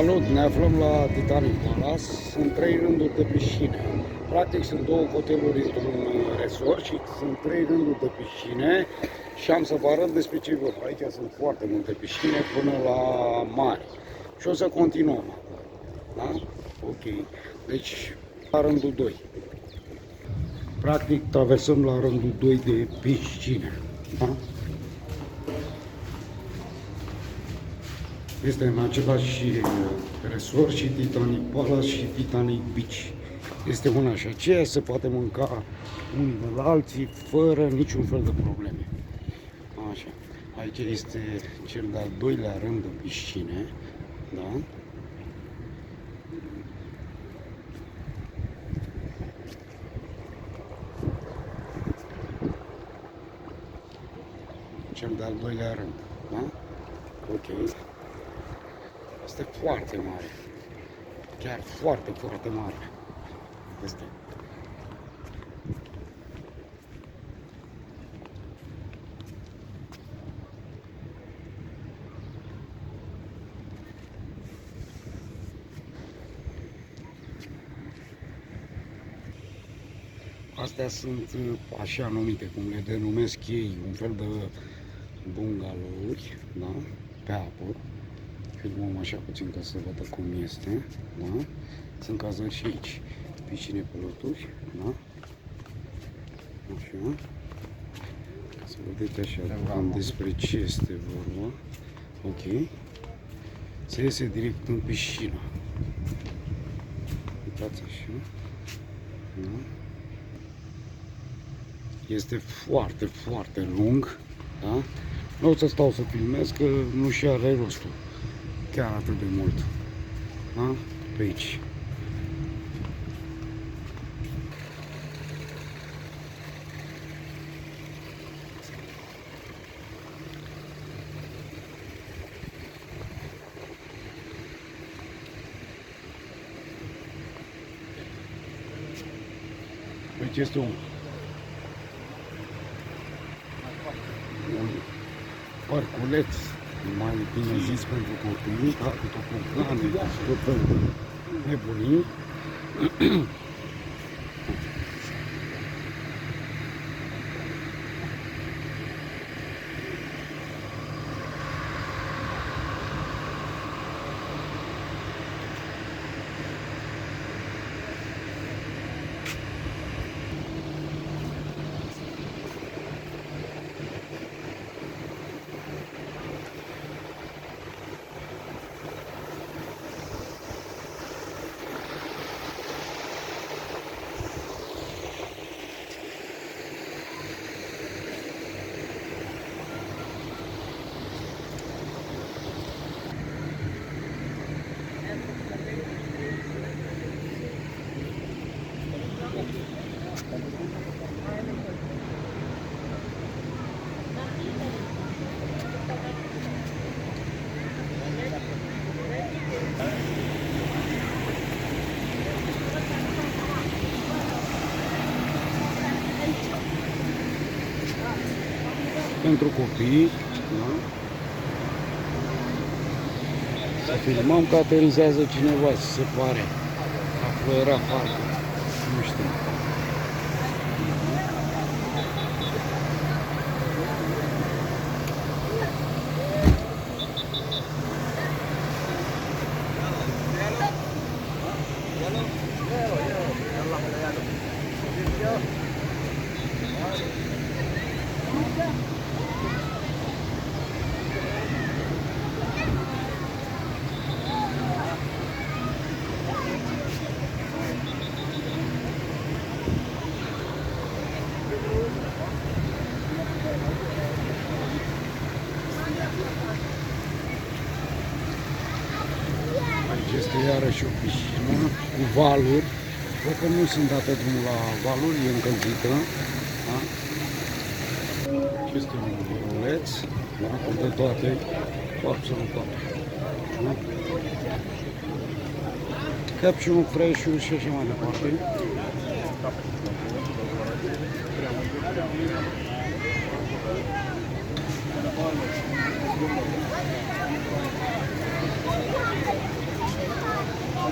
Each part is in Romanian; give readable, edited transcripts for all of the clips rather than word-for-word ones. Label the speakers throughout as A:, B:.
A: Salut! Ne aflăm la Titanic Palace. Sunt 3 rânduri de piscine. Practic sunt 2 hoteluri într-un resort și sunt 3 rânduri de piscine. Și am să vă arăt despre ce vorba. Aici sunt foarte multe piscine până la mare. Și o să continuăm acum. Da? Ok. Deci la rândul 2. Practic traversăm la rândul 2 de piscine. Da? Este în același resort și Titanic Palace și Titanic Beach. Este una și aceea, se poate mânca unii de la alții fără niciun fel de probleme. Așa. Aici este cel de-al doilea rând de piscine. Da? Cel de-al doilea rând. Da? Ok. Este foarte mare. Chiar foarte, foarte mare. Este. Astea sunt așa numite, cum le denumesc ei, un fel de bungalouri, da? Pe apă. Filmăm așa puțin ca să vadă cum este, da? Sunt cazări și aici, piscine pe loturi, da? Așa. Ca să vedeți așa cam despre ce este vorba. Ok. Se iese direct în piscină. Uitați așa. Da? Este foarte, foarte lung, da? Nu o să stau să filmez, că nu și are rostul chiar atât de mult, da? Pe aici. Deci este un parculeț, mai bine zis, pentru copii, cu tobogane, tot felul de nebunii. Pentru copii, da? Să filmăm că aterizează cineva, se pare. A fluierat parcă, nu știu. Este iarăși o piscină cu valuri. Cred că nu sunt date drumul la valuri, e încălzită. Da? Este un ruleț, da? Cu de toate, absolut toate. Da? Caption fresh-uri și așa mai departe.
B: Hey?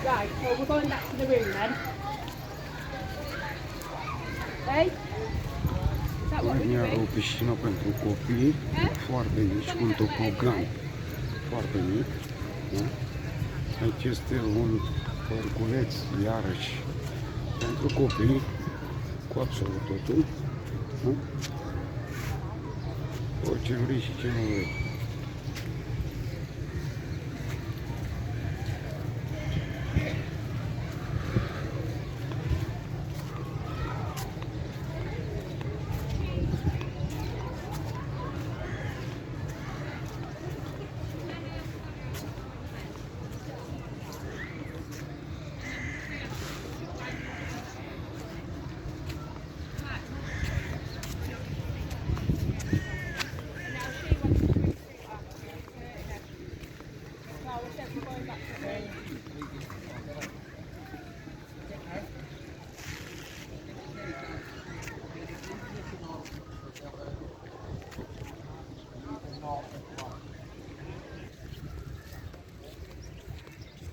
B: Right, well we're going back to the room then. Hey? Is that what we're
A: Iar o
B: doing?
A: piscină pentru copii, foarte mici, cu un topogan foarte mic. Da? Aici este un părculeț, iarăși, pentru copii, cu absolut totul. Da? Orice vrei și ce nu vrei.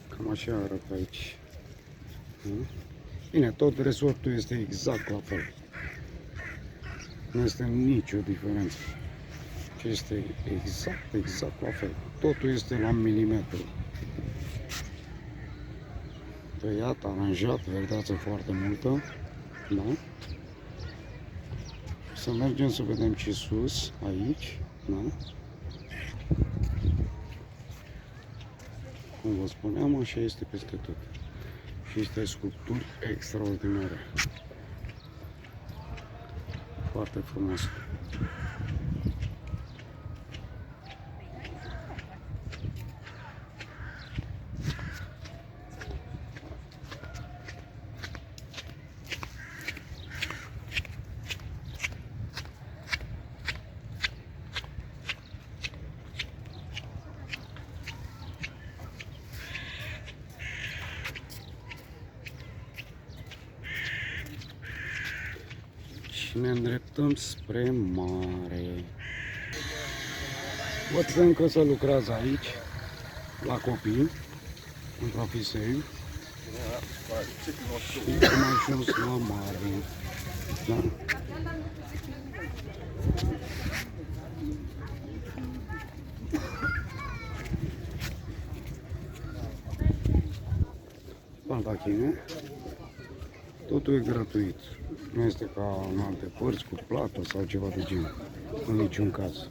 A: Cam așa arată aici. Da? Bine, tot resortul este exact la fel. Nu este nicio diferență. Este exact la fel. Totul este la milimetru. Tăiat, aranjat, verdeață foarte multă. Da? Să mergem să vedem ce sus, aici. Da? Cum vă spuneam, așa este peste tot. Și este sculpturi extraordinare. Foarte frumos. Și ne îndreptăm spre mare. Văd că încă se lucrează aici, la copii, în profesori. Și am ajuns la mare. Da? Baldachine. Totul e gratuit. Nu este ca în alte părți cu plată sau ceva de genul. În niciun caz.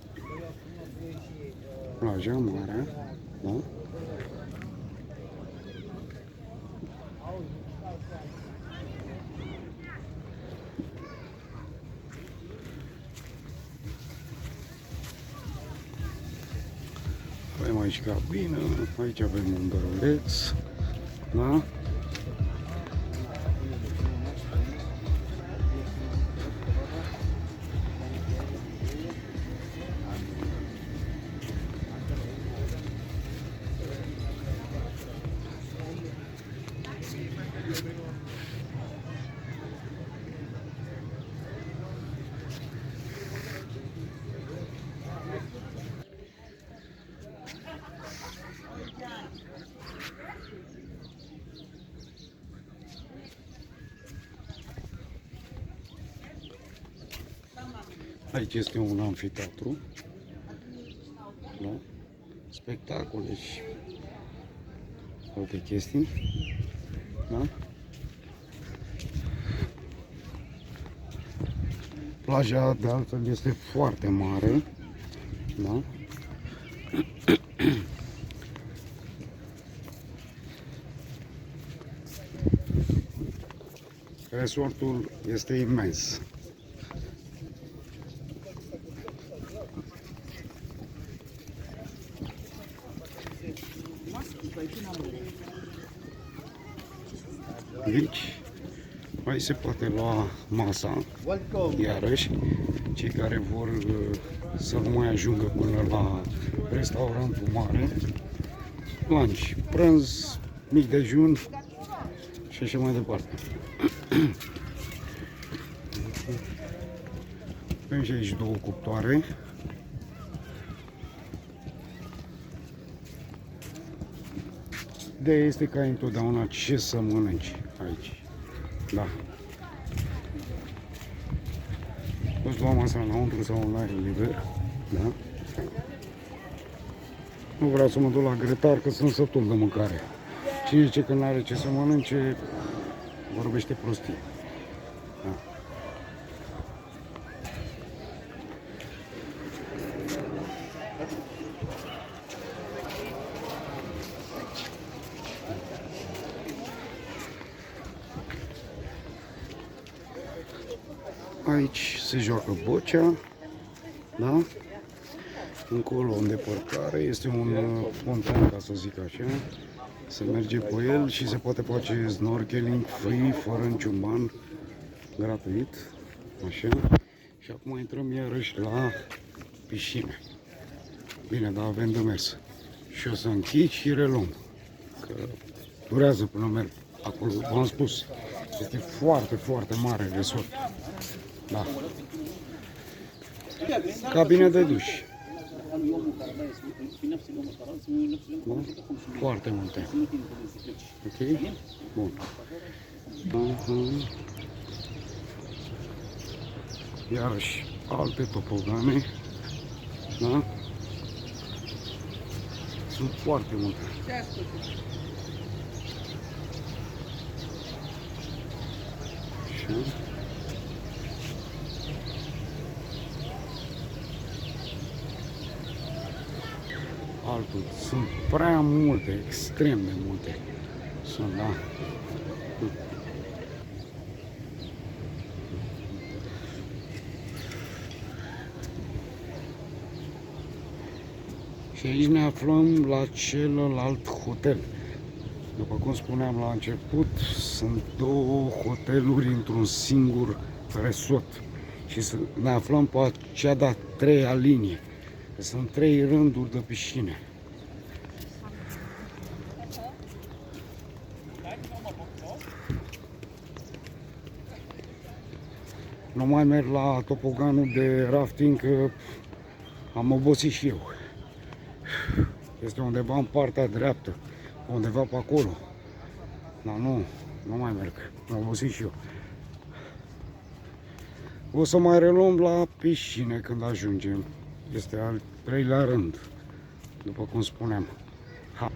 A: Plaja mare, da? Avem aici cabină, aici avem un băruleț, da? Aici este un amfiteatru, da? Spectacole și alte chestii, da? Plaja de altfel este foarte mare, da? Resortul este imens. Deci, mai se poate lua masa, iarăși, cei care vor să nu mai ajungă până la restaurantul mare, lunch, prânz, mic dejun, Și așa mai departe. Avem și aici două cuptoare. Ideea este că ai întotdeauna ce să mănânci aici. Da. Poți lua masa înăuntru sau în aer liber. Da. Nu vreau să mă duc la grătar că sunt sătul de mâncare. Cine zice că nu are ce să mănânce, vorbește prostii. Da. Aici se joacă bocea, da? Încolo, în depărtare, este un fontan, ca să zic așa. Se merge pe el și se poate face snorkeling free, fără niciun ban, gratuit, așa. Și acum intrăm iarăși la piscină. Bine, dar avem de mers. Și o să închid și reluăm, că durează până merg acolo, v-am spus. Este foarte, foarte mare resort. Da. Cabine de duș. Da? Foarte multe. Ok? Bun. Iarăși alte topogane. Da? Sunt foarte multe. Așa. Altul. Sunt prea multe, extrem de multe. Sunt, da. Și aici ne aflăm la celălalt hotel. După cum spuneam la început, sunt două hoteluri într-un singur resort. Și ne aflăm pe cea de-a treia linie. Sunt 3 rânduri de piscine. Nu mai merg la topoganul de rafting, că am obosit și eu. Este undeva în partea dreaptă, undeva pe acolo. Dar nu mai merg. Am obosit și eu. O să mai reluăm la piscine când ajungem. Este al 3-lea rând, după cum spuneam. Ha.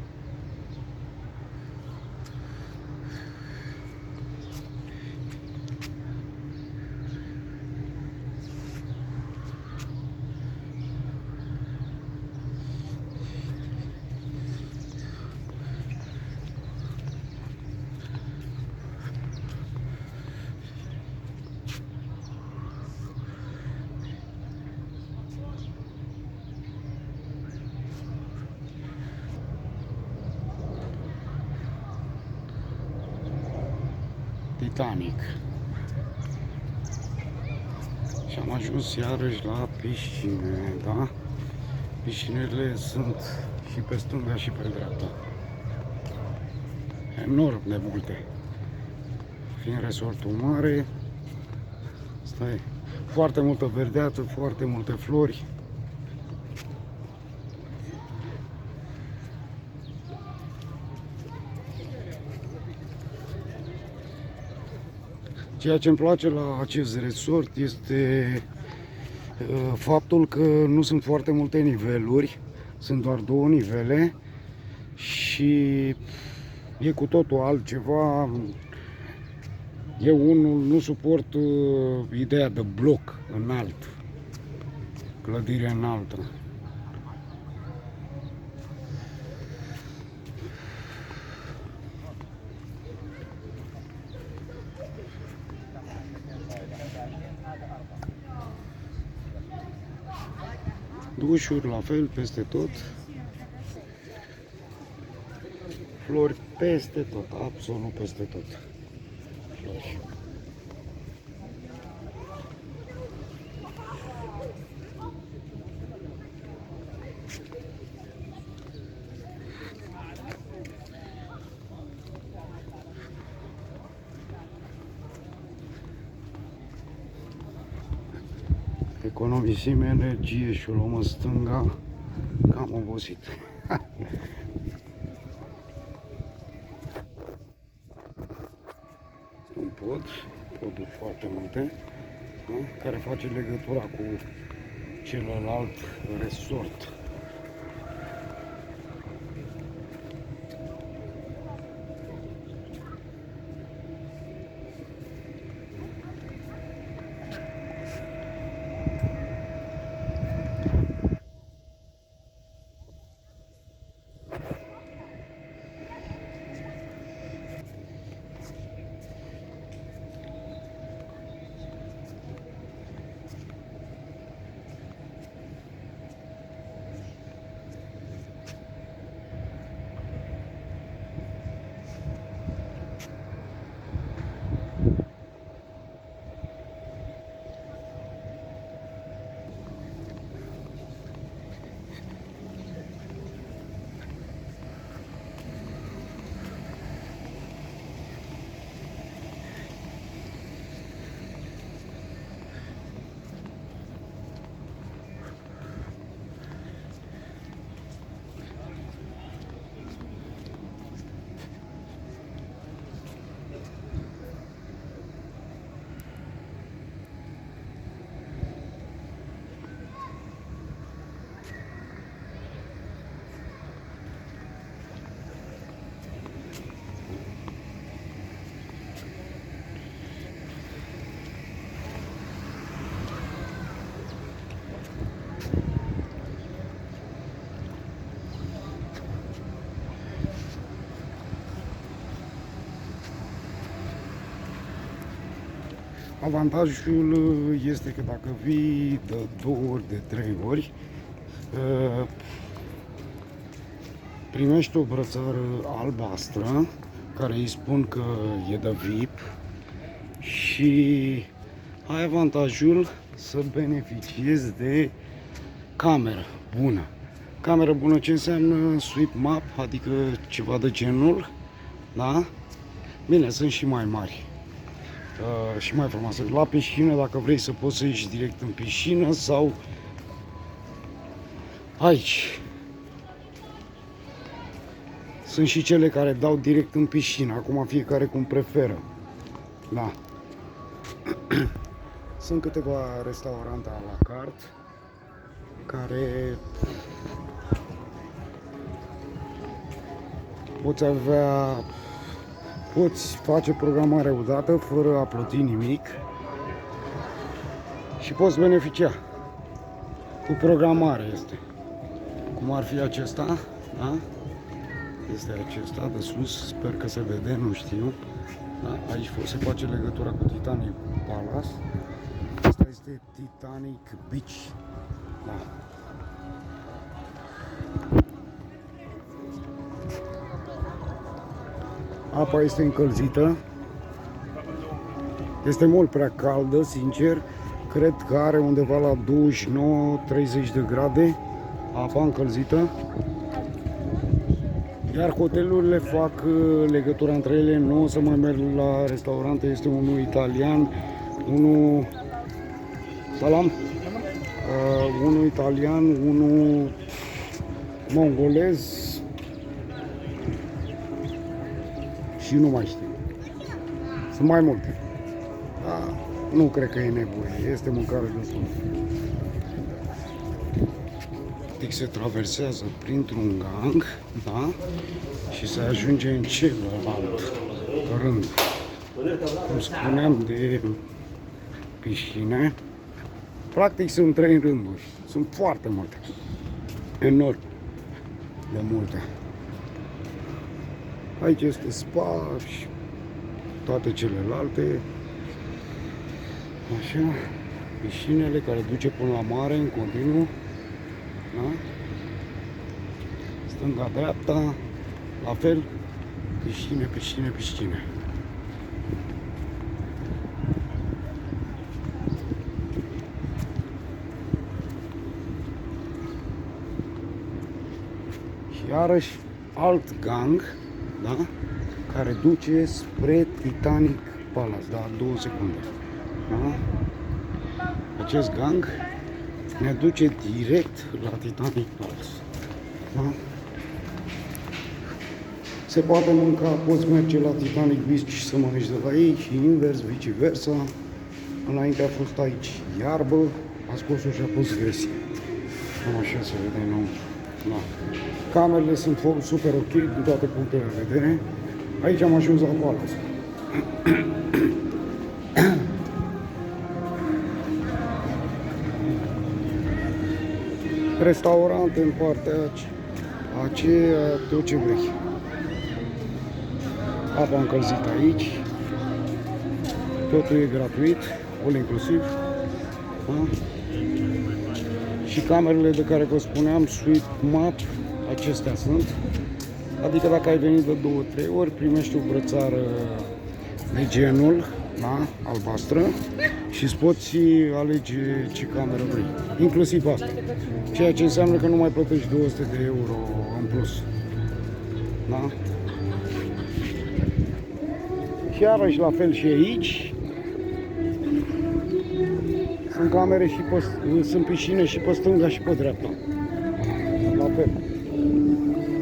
A: Titanic. Și am ajuns iarăși la piscine, da? Piscinele sunt și pe stânga și pe dreapta. Enorm de multe. Fiind resortul mare, stai, foarte multă verdeață, foarte multe flori. Ceea ce îmi place la acest resort este faptul că nu sunt foarte multe niveluri, sunt doar 2 nivele și e cu totul altceva. Eu unul nu suport ideea de bloc înalt, clădire înaltă. Dușuri la fel peste tot. Flori peste tot, absolut peste tot. Flori. economisim energie și o luăm în stânga, că am obosit. Un poduri foarte multe, da? Care face legătura cu celălalt resort. Avantajul este că dacă vii de 2 ori, de 3 ori, primești o brățară albastră care îi spun că e de VIP și ai avantajul să beneficiezi de cameră bună. Cameră bună ce înseamnă sweep map, adică ceva de genul, da? Bine, sunt și mai mari. Și mai frumoasă. La piscină, dacă vrei să poți să ieși direct în piscină sau aici. Sunt și cele care dau direct în piscină. Acum fiecare cum preferă. Da. Sunt câteva restaurante à la carte care poți face programare odată fără a plăti nimic și poți beneficia cu programare este. Cum ar fi acesta, da? Este acesta de sus, sper că se vede, nu știu. Da? Aici se face legătura cu Titanic Palace. Asta este Titanic Beach. Da. Apa este încălzită. Este mult prea caldă, sincer. Cred că are undeva la 29-30 de grade apa încălzită. Iar hotelurile fac legătura între ele. Nu o să mai merg la restaurante. Este unul italian, unul salam, unul italian, unul mongolez și nu mai știu. Sunt mai multe. Da, nu cred că e nevoie. Este mâncare destul. Se traversează printr-un gang, da? Și se ajunge în celălalt rând. Cum spuneam, de piscine. Practic sunt 3 rânduri. Sunt foarte multe. Enorm de multe. Aici este spa și toate celelalte. Așa. Piscinele care duce până la mare în continuu. Da? Stânga, dreapta, la fel, piscine, piscine, piscine. Și iarăși alt gang, da? Care duce spre Titanic Palace, da? 2 secunde. Da? Acest gang ne duce direct la Titanic Palace. Da? Se poate mânca, poți merge la Titanic Beach și să mănânci de la ei și invers, viceversa. Înainte a fost aici iarbă, a scos-o și a pus gresie. Cam așa se vede înăuntru. Da. Camerele sunt super ok din toate punctele de vedere. Aici am ajuns la Palace. Restaurante în partea aceea, tot ce vrei. Apa încălzită aici. Totul e gratuit, all inclusiv. Da? Și camerele de care vă spuneam, suite map, acestea sunt. Adică dacă ai venit de 2-3 ori, primești o brățară de genul, da, albastră, și îți poți alege ce cameră vrei, inclusiv asta. Ceea ce înseamnă că nu mai plătești 200 de euro în plus. Da? Și iarăși la fel și aici. Sunt camere și sunt piscine și pe stânga și pe dreapta. La fel.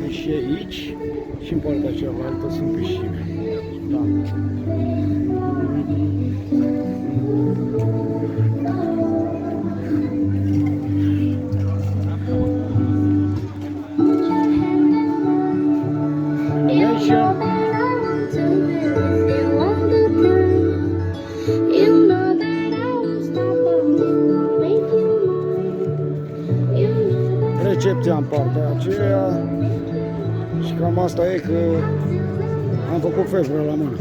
A: Deci și aici și în partea cealaltă sunt piscine. Da. Recepția în partea aceea și cam asta e, că am făcut febră la mână.